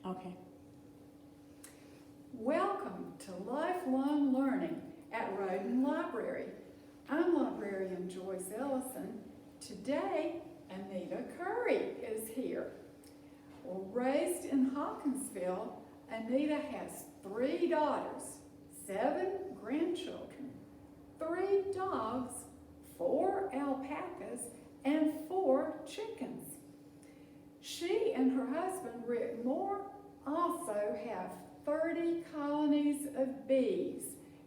Okay. Welcome to Lifelong Learning at Roden Library. I'm librarian Joyce Ellison. Today, Anita Curry is here. Well, raised in Hawkinsville, Anita has 3 daughters, 7 grandchildren, 3 dogs, 4 alpacas, and 4 chickens. She and her husband, Rick Moore, also have 30 colonies of bees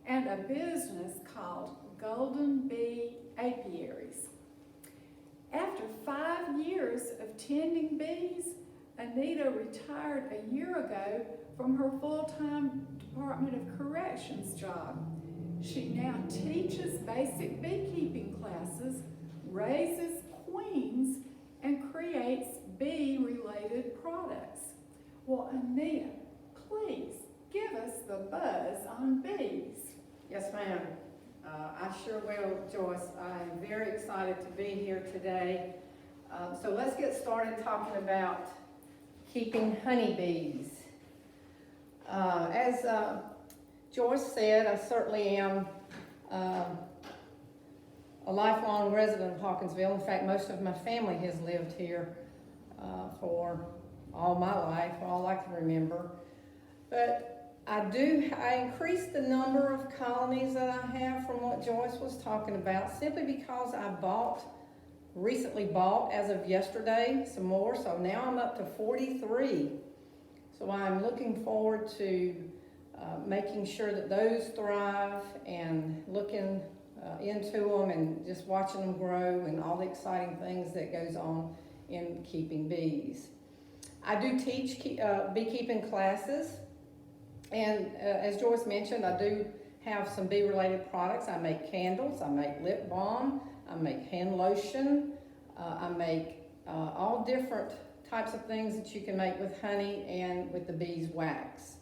and a business called Golden Bee Apiaries. After 5 years of tending bees, Anita retired a year ago from her full-time Department of Corrections job. She now teaches basic beekeeping classes, raises queens, and creates bee-related products. Well, Anita, please give us the buzz on bees. Yes, ma'am. I sure will, Joyce. I'm very excited to be here today. So let's get started talking about keeping honeybees. As Joyce said, I certainly am a lifelong resident of Hawkinsville. In fact, most of my family has lived here for all my life, all I can remember. But I increased the number of colonies that I have from what Joyce was talking about simply because I recently bought as of yesterday some more, so now I'm up to 43. So I'm looking forward to making sure that those thrive and looking into them and just watching them grow and all the exciting things that goes on in keeping bees. I do teach beekeeping classes, and as Joyce mentioned, I do have some bee-related products. I make candles, I make lip balm, I make hand lotion, I make all different types of things that you can make with honey and with the bees' wax.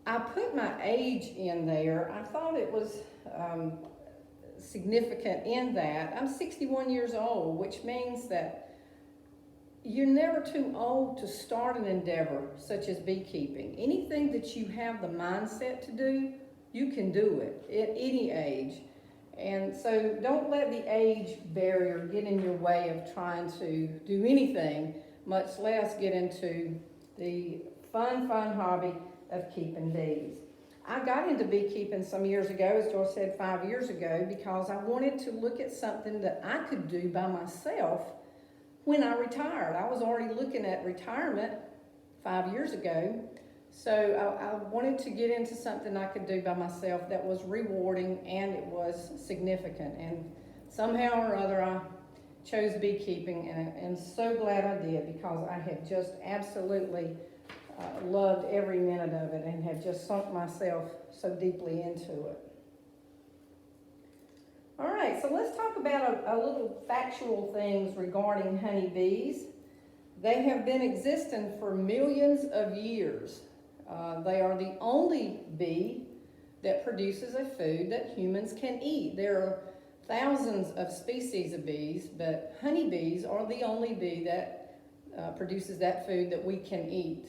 I put my age in there. I thought it was significant in that. I'm 61 years old, which means that you're never too old to start an endeavor such as beekeeping. Anything that you have the mindset to do, you can do it at any age. And so don't let the age barrier get in your way of trying to do anything, much less get into the fun hobby of keeping bees. I got into beekeeping some years ago, as Joyce said, 5 years ago, because I wanted to look at something that I could do by myself when I retired. I was already looking at retirement 5 years ago, so I wanted to get into something I could do by myself that was rewarding and it was significant. And somehow or other I chose beekeeping, and I'm so glad I did, because I have just absolutely loved every minute of it and have just sunk myself so deeply into it. All right, so let's talk about a little factual things regarding honeybees. They have been existing for millions of years. They are the only bee that produces a food that humans can eat. There are thousands of species of bees, but honeybees are the only bee that produces that food that we can eat.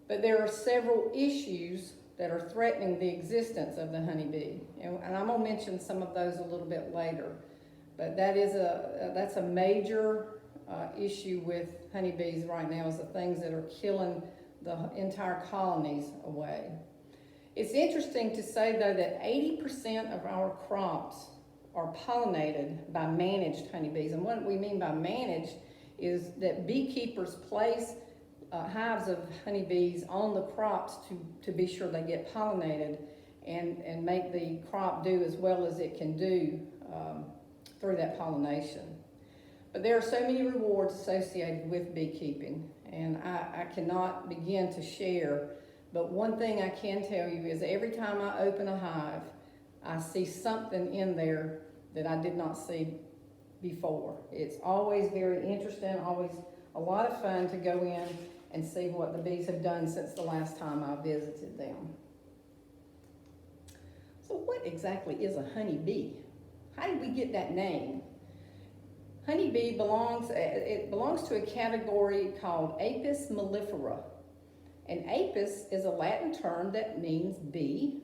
But there are several issues that are threatening the existence of the honeybee. And I'm gonna mention some of those a little bit later. But that's a major issue with honeybees right now, is the things that are killing the entire colonies away. It's interesting to say, though, that 80% of our crops are pollinated by managed honeybees. And what we mean by managed is that beekeepers place hives of honeybees on the crops to be sure they get pollinated and make the crop do as well as it can do through that pollination. But there are so many rewards associated with beekeeping, and I cannot begin to share. But one thing I can tell you is every time I open a hive, I see something in there that I did not see before. It's always very interesting, always a lot of fun to go in and see what the bees have done since the last time I visited them. So what exactly is a honeybee? How did we get that name? Honeybee belongs to a category called Apis mellifera. And apis is a Latin term that means bee,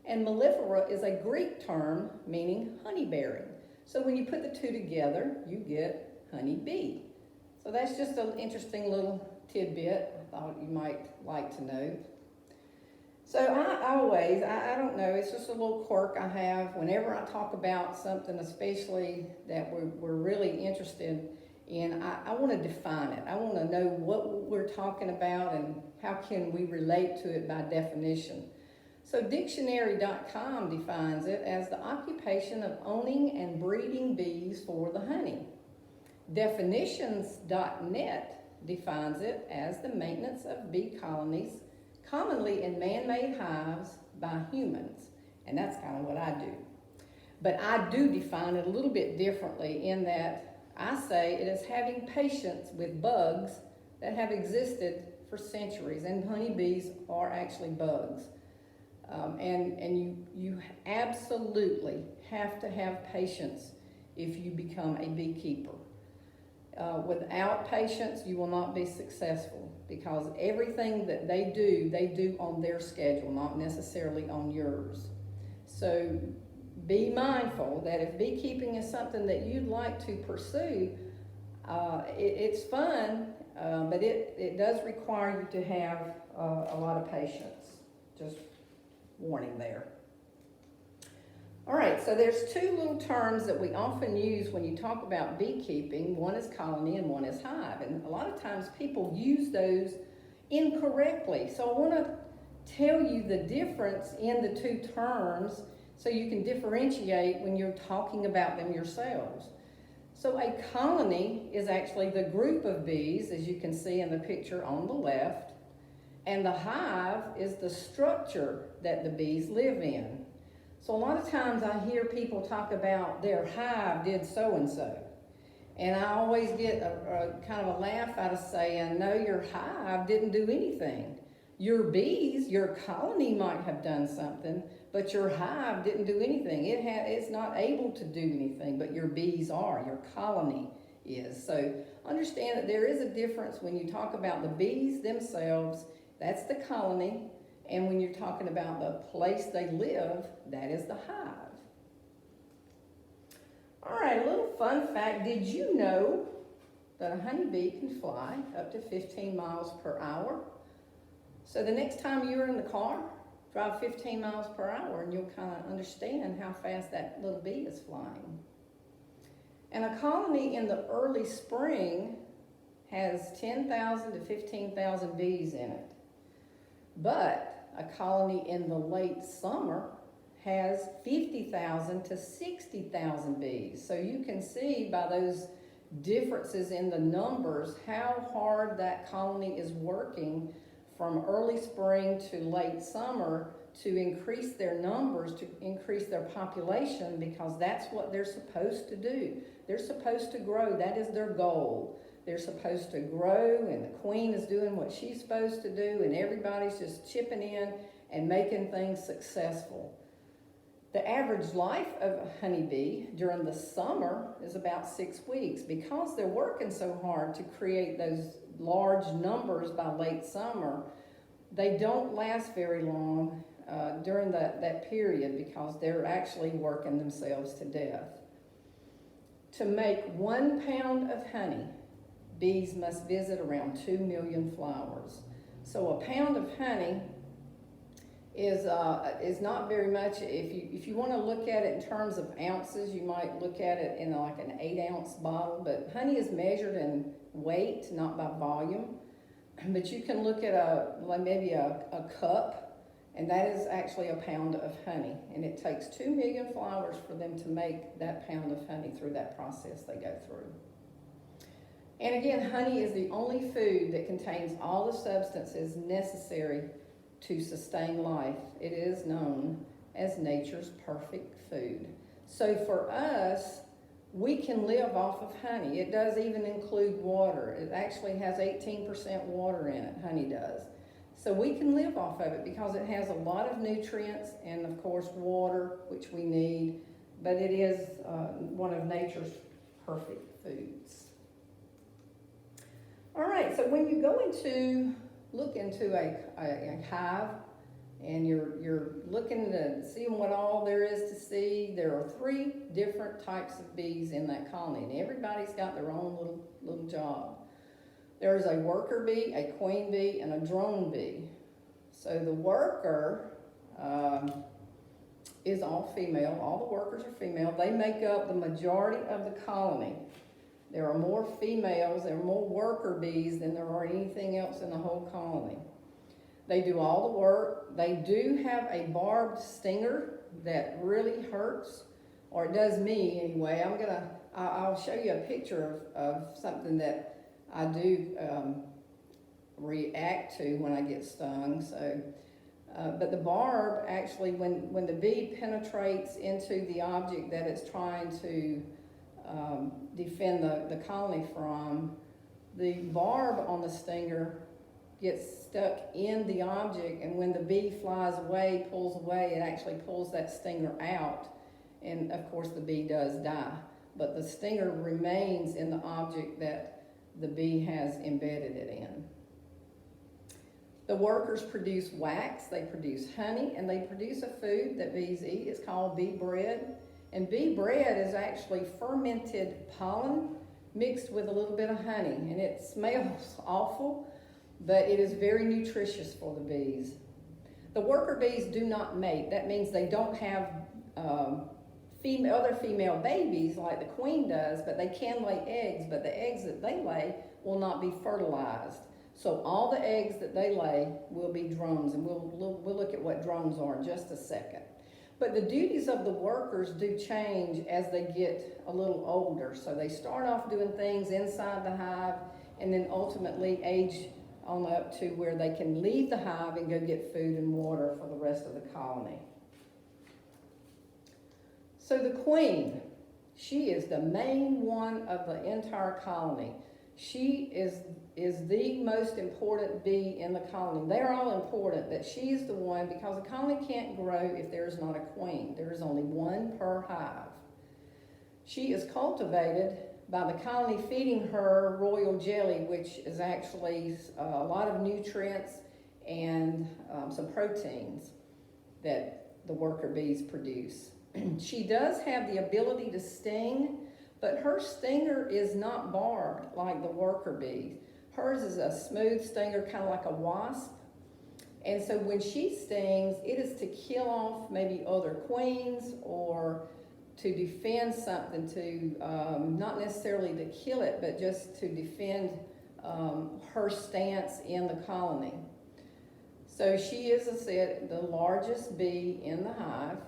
and mellifera is a Greek term meaning honey bearing. So when you put the two together, you get honey bee. So that's just an interesting little tidbit I thought you might like to know. So I don't know, it's just a little quirk I have. Whenever I talk about something, especially that we're really interested in, I want to define it. I want to know what we're talking about and how can we relate to it by definition. So dictionary.com defines it as the occupation of owning and breeding bees for the honey. Definitions.net defines it as the maintenance of bee colonies, commonly in man-made hives by humans. And that's kind of what I do. But I do define it a little bit differently in that I say it is having patience with bugs that have existed for centuries, and honeybees are actually bugs. And you absolutely have to have patience if you become a beekeeper. Without patience, you will not be successful, because everything that they do on their schedule, not necessarily on yours. So be mindful that if beekeeping is something that you'd like to pursue, it's fun, but it does require you to have a lot of patience. Just warning there. All right, so there's two little terms that we often use when you talk about beekeeping. One is colony and one is hive. And a lot of times people use those incorrectly. So I want to tell you the difference in the two terms so you can differentiate when you're talking about them yourselves. So a colony is actually the group of bees, as you can see in the picture on the left, and the hive is the structure that the bees live in. So a lot of times I hear people talk about their hive did so-and-so. And I always get a kind of a laugh out of saying, no, your hive didn't do anything. Your bees, your colony might have done something, but your hive didn't do anything. It's not able to do anything, but your bees are, your colony is. So understand that there is a difference when you talk about the bees themselves, that's the colony, and when you're talking about the place they live, that is the hive. All right, a little fun fact. Did you know that a honeybee can fly up to 15 miles per hour? So the next time you're in the car, drive 15 miles per hour and you'll kind of understand how fast that little bee is flying. And a colony in the early spring has 10,000 to 15,000 bees in it. But a colony in the late summer has 50,000 to 60,000 bees. So you can see by those differences in the numbers how hard that colony is working from early spring to late summer to increase their numbers, to increase their population, because that's what they're supposed to do. They're supposed to grow. That is their goal. They're supposed to grow, and the queen is doing what she's supposed to do, and everybody's just chipping in and making things successful. The average life of a honeybee during the summer is about 6 weeks. Because they're working so hard to create those large numbers by late summer, they don't last very long during that period, because they're actually working themselves to death. To make 1 pound of honey, bees must visit around 2 million flowers. So a pound of honey is not very much. If you want to look at it in terms of ounces, you might look at it in like an 8-ounce bottle. But honey is measured in weight, not by volume. But you can look at maybe a cup, and that is actually a pound of honey. And it takes 2 million flowers for them to make that pound of honey through that process they go through. And again, honey is the only food that contains all the substances necessary to sustain life. It is known as nature's perfect food. So for us, we can live off of honey. It does even include water. It actually has 18% water in it, honey does. So we can live off of it because it has a lot of nutrients and, of course, water, which we need. But it is one of nature's perfect foods. All right, so when you go into look into a hive and you're looking to see what all there is to see, there are 3 different types of bees in that colony, and everybody's got their own little job. There's a worker bee, a queen bee, and a drone bee. So the worker is all female. All the workers are female. They make up the majority of the colony. There are more females, there are more worker bees than there are anything else in the whole colony. They do all the work. They do have a barbed stinger that really hurts, or it does me anyway. I'll show you a picture of something that I do react to when I get stung. So, but the barb actually, when the bee penetrates into the object that it's trying to defend the colony from, the barb on the stinger gets stuck in the object, and when the bee flies away, pulls away, it actually pulls that stinger out, and of course the bee does die, but the stinger remains in the object that the bee has embedded it in. The workers produce wax, they produce honey, and they produce a food that bees eat. It's called bee bread, and bee bread is actually fermented pollen mixed with a little bit of honey, and it smells awful, but it is very nutritious for the bees. The worker bees do not mate. That means they don't have other female babies like the queen does, but they can lay eggs, but the eggs that they lay will not be fertilized. So all the eggs that they lay will be drones, and we'll look at what drones are in just a second. But the duties of the workers do change as they get a little older. So they start off doing things inside the hive and then ultimately age on up to where they can leave the hive and go get food and water for the rest of the colony. So the queen, she is the main one of the entire colony. She is the most important bee in the colony. They're all important, but she's the one, because a colony can't grow if there's not a queen. There is only one per hive. She is cultivated by the colony feeding her royal jelly, which is actually a lot of nutrients and some proteins that the worker bees produce. She does have the ability to sting, but her stinger is not barbed like the worker bee. Hers is a smooth stinger, kind of like a wasp. And so when she stings, it is to kill off maybe other queens or to defend something, to not necessarily to kill it, but just to defend her stance in the colony. So she is, as I said, the largest bee in the hive.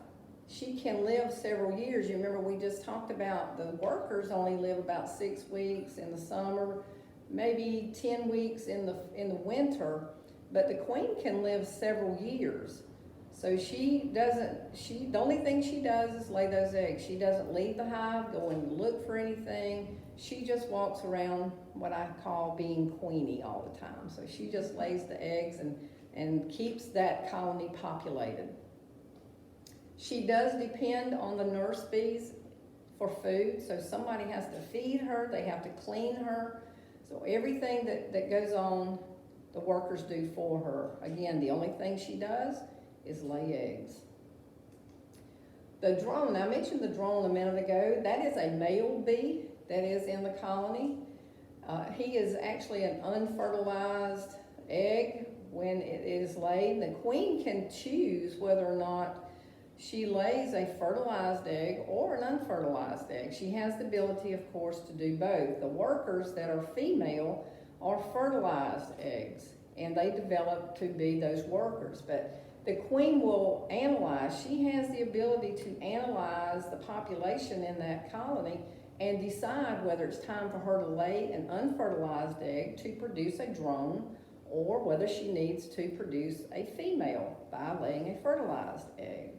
She can live several years. You remember we just talked about the workers only live about 6 weeks in the summer, maybe 10 weeks in the winter, but the queen can live several years. So the only thing she does is lay those eggs. She doesn't leave the hive, go and look for anything. She just walks around what I call being queenie all the time. So she just lays the eggs and keeps that colony populated. She does depend on the nurse bees for food. So somebody has to feed her, they have to clean her. So everything that goes on, the workers do for her. Again, the only thing she does is lay eggs. The drone, I mentioned the drone a minute ago. That is a male bee that is in the colony. He is actually an unfertilized egg when it is laid. The queen can choose whether or not she lays a fertilized egg or an unfertilized egg. She has the ability, of course, to do both. The workers that are female are fertilized eggs, and they develop to be those workers. But the queen will analyze. She has the ability to analyze the population in that colony and decide whether it's time for her to lay an unfertilized egg to produce a drone, or whether she needs to produce a female by laying a fertilized egg.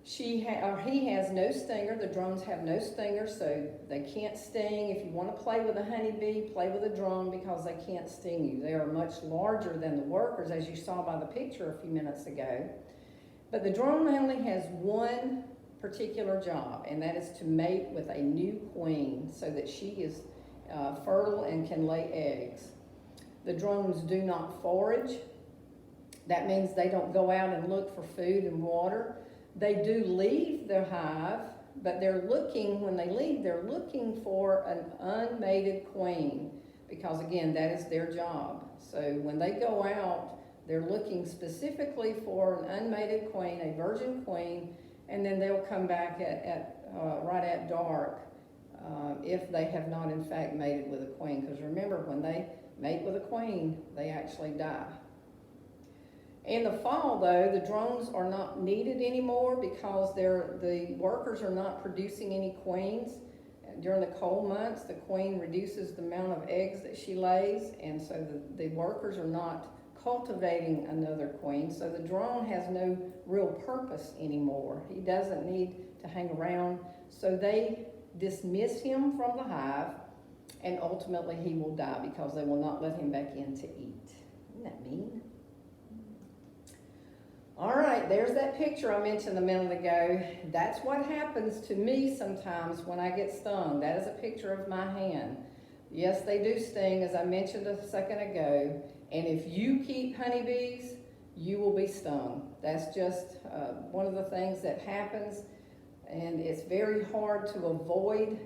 He has no stinger. The drones have no stinger, so they can't sting. If you want to play with a honeybee, play with a drone, because they can't sting you. They are much larger than the workers, as you saw by the picture a few minutes ago. But the drone only has one particular job, and that is to mate with a new queen so that she is fertile and can lay eggs. The drones do not forage. That means they don't go out and look for food and water. They do leave their hive, but when they leave, they're looking for an unmated queen, because again, that is their job. So when they go out, they're looking specifically for an unmated queen, a virgin queen, and then they'll come back right at dark if they have not in fact mated with a queen. Because remember, when they mate with a queen, they actually die. In the fall, though, the drones are not needed anymore because the workers are not producing any queens. During the cold months, the queen reduces the amount of eggs that she lays, and so the workers are not cultivating another queen. So the drone has no real purpose anymore. He doesn't need to hang around. So they dismiss him from the hive, and ultimately he will die because they will not let him back in to eat. Isn't that mean? All right, there's that picture I mentioned a minute ago. That's what happens to me sometimes when I get stung. That is a picture of my hand. Yes, they do sting, as I mentioned a second ago. And if you keep honeybees, you will be stung. That's just one of the things that happens, and it's very hard to avoid.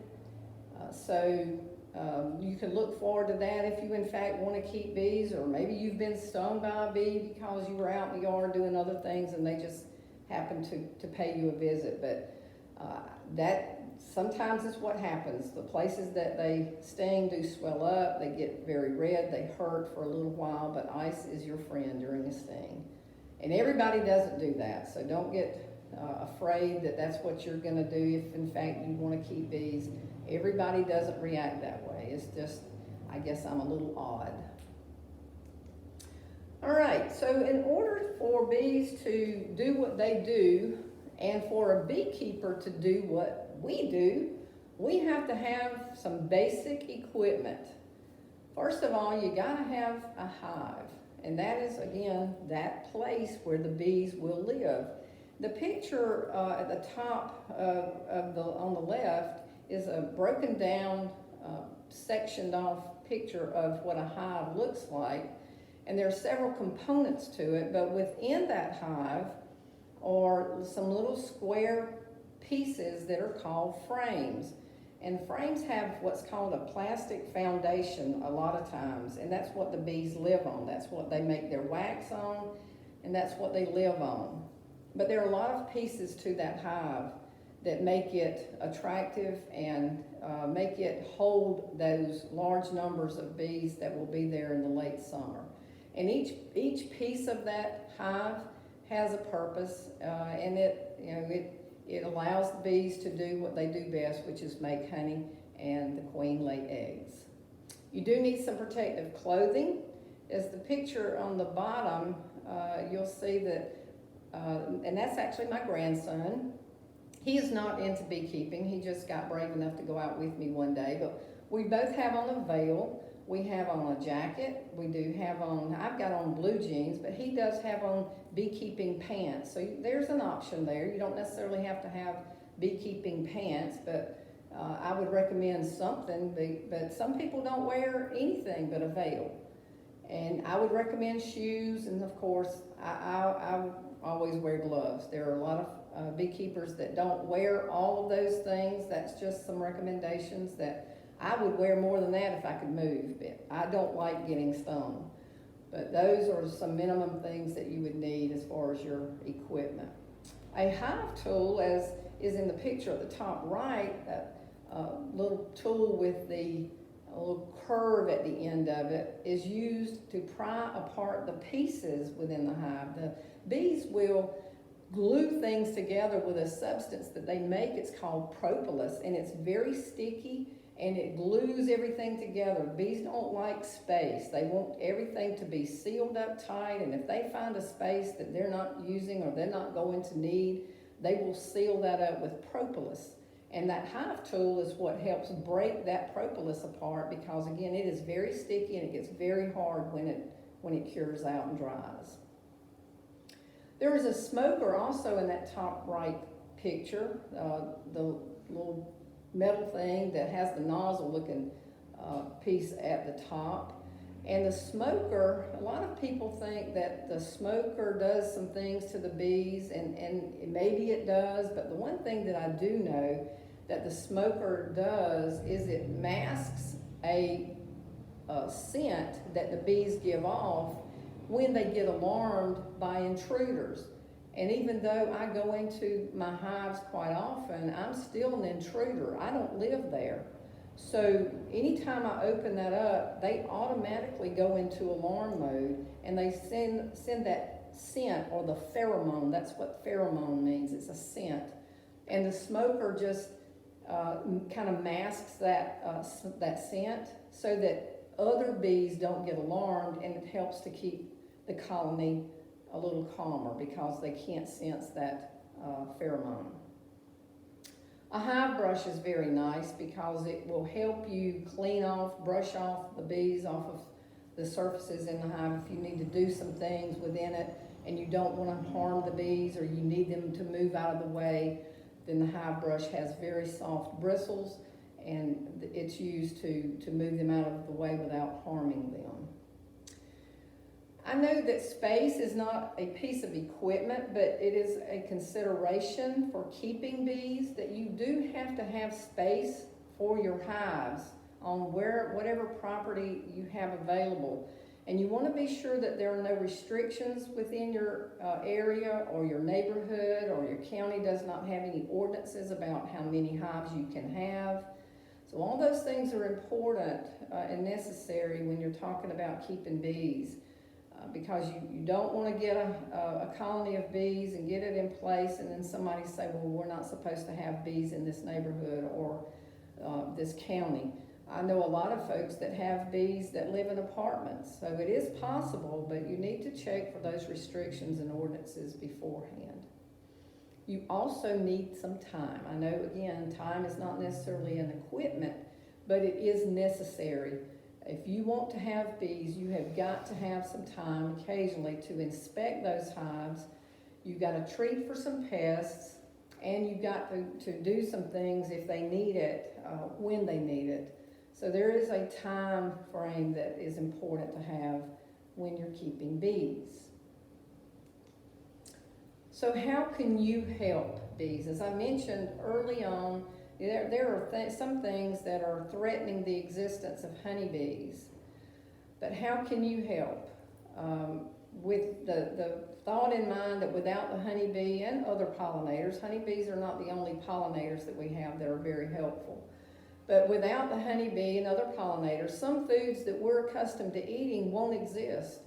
You can look forward to that if you in fact want to keep bees, or maybe you've been stung by a bee because you were out in the yard doing other things and they just happened to pay you a visit. But that sometimes is what happens. The places that they sting do swell up, they get very red, they hurt for a little while, but ice is your friend during a sting. And everybody doesn't do that, so don't get afraid that that's what you're going to do if in fact you want to keep bees. Everybody doesn't react that way. It's just, I guess I'm a little odd. All right, so in order for bees to do what they do, and for a beekeeper to do what we do, we have to have some basic equipment. First of all, you gotta have a hive, and that is, again, that place where the bees will live. The picture at the top on the left is a broken down, sectioned off picture of what a hive looks like. And there are several components to it, but within that hive are some little square pieces that are called frames. And frames have what's called a plastic foundation a lot of times, and that's what the bees live on. That's what they make their wax on, and that's what they live on. But there are a lot of pieces to that hive that make it attractive and make it hold those large numbers of bees that will be there in the late summer. And each piece of that hive has a purpose, and it allows the bees to do what they do best, which is make honey and the queen lay eggs. You do need some protective clothing. As the picture on the bottom, you'll see that, and that's actually my grandson. He is not into beekeeping. He just got brave enough to go out with me one day. But we both have on a veil. We have on a jacket. We do have on, I've got on blue jeans, but he does have on beekeeping pants. So there's an option there. You don't necessarily have to have beekeeping pants, but I would recommend something. But some people don't wear anything but a veil. And I would recommend shoes, and of course, I always wear gloves. There are a lot of beekeepers that don't wear all of those things. That's just some recommendations that I would wear more than that if I could move. But I don't like getting stung. But those are some minimum things that you would need as far as your equipment. A hive tool, as is in the picture at the top right, a little tool with a little curve at the end of it, is used to pry apart the pieces within the hive. The bees will glue things together with a substance that they make. It's called propolis, and it's very sticky, and it glues everything together. Bees don't like space. They want everything to be sealed up tight, and if they find a space that they're not using or they're not going to need, they will seal that up with propolis. And that hive tool is what helps break that propolis apart, because again, it is very sticky and it gets very hard when it cures out and dries. There is a smoker also in that top right picture, the little metal thing that has the nozzle looking piece at the top. And the smoker, a lot of people think that the smoker does some things to the bees, and maybe it does, but the one thing that I do know that the smoker does is it masks a scent that the bees give off when they get alarmed by intruders. And even though I go into my hives quite often, I'm still an intruder. I don't live there. So anytime I open that up, they automatically go into alarm mode, and they send that scent, or the pheromone. That's what pheromone means. It's a scent. And the smoker just kind of masks that scent so that other bees don't get alarmed, and it helps to keep the colony a little calmer because they can't sense that pheromone. A hive brush is very nice because it will help you brush off the bees off of the surfaces in the hive if you need to do some things within it and you don't want to harm the bees, or you need them to move out of the way. Then the hive brush has very soft bristles, and it's used to move them out of the way without harming them. I know that space is not a piece of equipment, but it is a consideration for keeping bees, that you do have to have space for your hives on whatever property you have available. And you want to be sure that there are no restrictions within your area or your neighborhood, or your county does not have any ordinances about how many hives you can have. So all those things are important and necessary when you're talking about keeping bees. Because you don't want to get a colony of bees and get it in place, and then somebody say, well, we're not supposed to have bees in this neighborhood or this county. I know a lot of folks that have bees that live in apartments, so it is possible, but you need to check for those restrictions and ordinances beforehand. You also need some time. I know, again, time is not necessarily an equipment, but it is necessary. If you want to have bees, you have got to have some time occasionally to inspect those hives. You've got to treat for some pests, and you've got to do some things if they need it, when they need it. So there is a time frame that is important to have when you're keeping bees. So how can you help bees? As I mentioned early on, there are some things that are threatening the existence of honeybees. But how can you help? With the thought in mind that without the honeybee and other pollinators, honeybees are not the only pollinators that we have that are very helpful. But without the honeybee and other pollinators, some foods that we're accustomed to eating won't exist.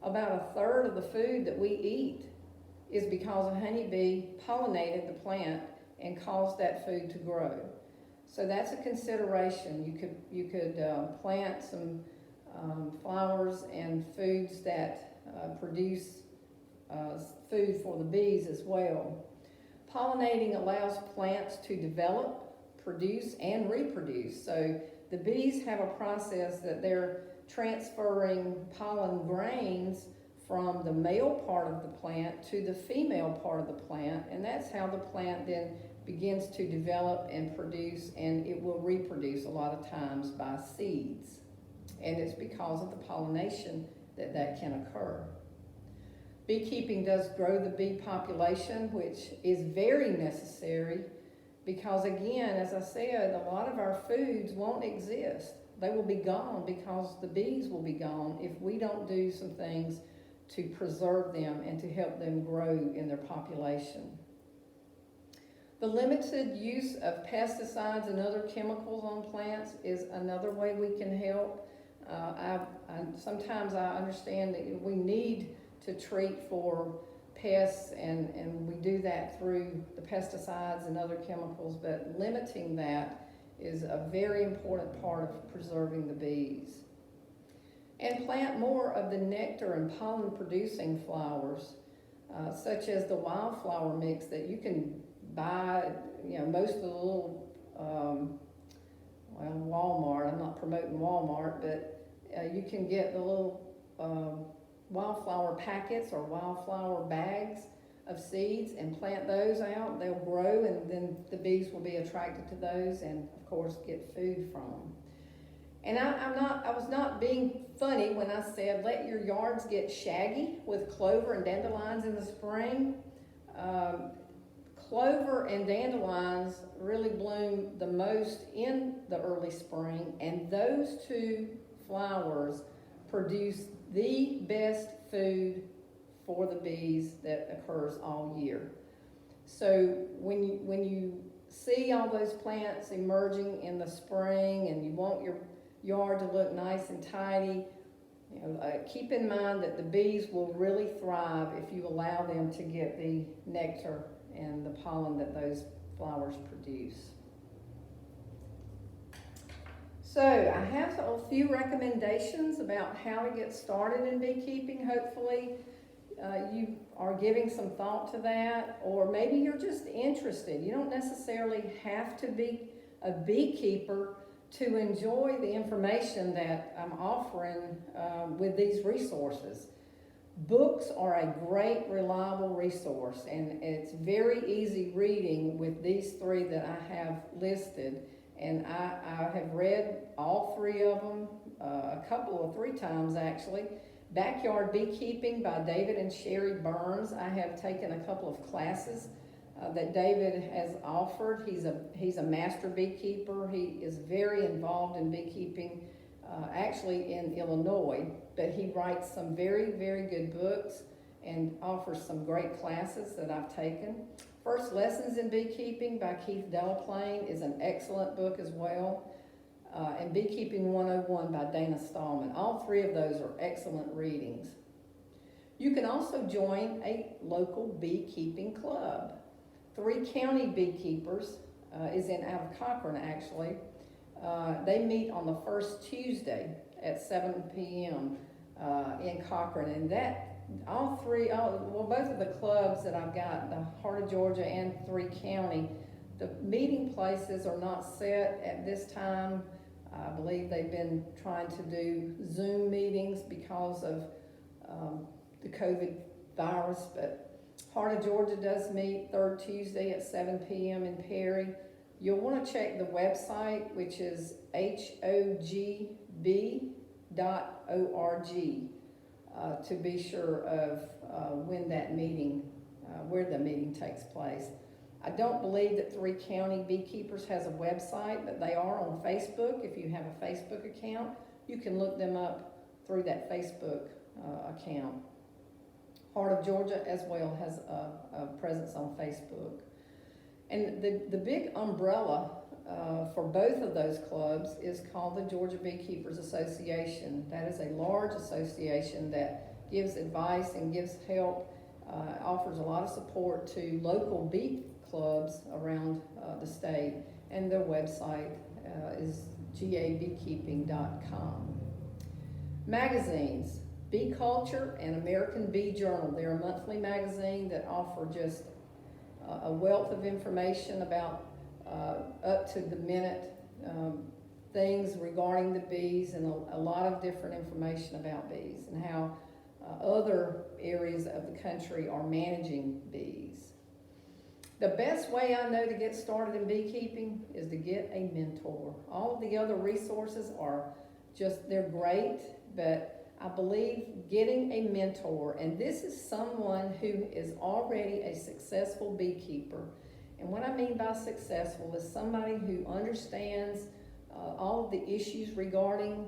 About a third of the food that we eat is because a honeybee pollinated the plant and caused that food to grow. So that's a consideration. You could plant some flowers and foods that produce food for the bees as well. Pollinating allows plants to develop, produce, and reproduce. So the bees have a process that they're transferring pollen grains from the male part of the plant to the female part of the plant, and that's how the plant then begins to develop and produce, and it will reproduce a lot of times by seeds. And it's because of the pollination that can occur. Beekeeping does grow the bee population, which is very necessary because, again, as I said, a lot of our foods won't exist. They will be gone because the bees will be gone if we don't do some things to preserve them and to help them grow in their population. The limited use of pesticides and other chemicals on plants is another way we can help. Sometimes I understand that we need to treat for pests, and we do that through the pesticides and other chemicals, but limiting that is a very important part of preserving the bees. And plant more of the nectar and pollen producing flowers, such as the wildflower mix that you can buy, most of the little, Walmart, I'm not promoting Walmart, but you can get the little wildflower packets or wildflower bags of seeds and plant those out. They'll grow, and then the bees will be attracted to those and, of course, get food from them. And I was not being funny when I said let your yards get shaggy with clover and dandelions in the spring. Clover and dandelions really bloom the most in the early spring, and those two flowers produce the best food for the bees that occurs all year. So when you see all those plants emerging in the spring and you want your yard to look nice and tidy, keep in mind that the bees will really thrive if you allow them to get the nectar and the pollen that those flowers produce. So I have a few recommendations about how to get started in beekeeping. Hopefully you are giving some thought to that, or maybe you're just interested. You don't necessarily have to be a beekeeper to enjoy the information that I'm offering with these resources. Books are a great, reliable resource, and it's very easy reading with these three that I have listed. And I have read all three of them, three times actually. Backyard Beekeeping by David and Sherry Burns. I have taken a couple of classes that David has offered. He's a master beekeeper. He is very involved in beekeeping, actually in Illinois, but he writes some very, very good books and offers some great classes that I've taken. First Lessons in Beekeeping by Keith Delaplane is an excellent book as well. And Beekeeping 101 by Dana Stallman. All three of those are excellent readings. You can also join a local beekeeping club. 3 County Beekeepers is out of Cochran actually. They meet on the first Tuesday at 7 p.m. In Cochran, and both of the clubs that I've got, the Heart of Georgia and 3 County, the meeting places are not set at this time. I believe they've been trying to do Zoom meetings because of the COVID virus, but Heart of Georgia does meet 3rd Tuesday at 7 p.m. in Perry. You'll want to check the website, which is hogb.org, to be sure of when that meeting, where the meeting takes place. I don't believe that 3 County Beekeepers has a website, but they are on Facebook. If you have a Facebook account, you can look them up through that Facebook account. Heart of Georgia as well has a presence on Facebook. And the big umbrella for both of those clubs is called the Georgia Beekeepers Association. That is a large association that gives advice and gives help, offers a lot of support to local bee clubs around the state, and their website is gabeekeeping.com. Magazines, Bee Culture and American Bee Journal. They're a monthly magazine that offer just a wealth of information about up to the minute things regarding the bees, and a lot of different information about bees and how other areas of the country are managing bees. The best way I know to get started in beekeeping is to get a mentor. All of the other resources they're great, but I believe getting a mentor, and this is someone who is already a successful beekeeper. And what I mean by successful is somebody who understands all of the issues regarding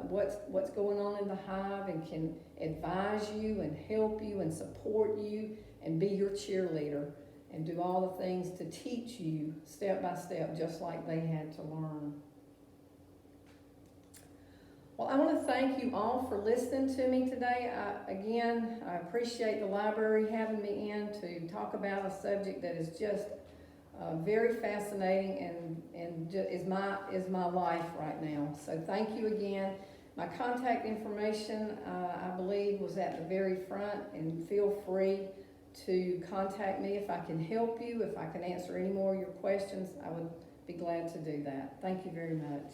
what's going on in the hive and can advise you and help you and support you and be your cheerleader and do all the things to teach you step by step, just like they had to learn. Well, I want to thank you all for listening to me today. I appreciate the library having me in to talk about a subject that is just very fascinating and is my life right now. So thank you again. My contact information, I believe, was at the very front, and feel free to contact me if I can help you, if I can answer any more of your questions. I would be glad to do that. Thank you very much.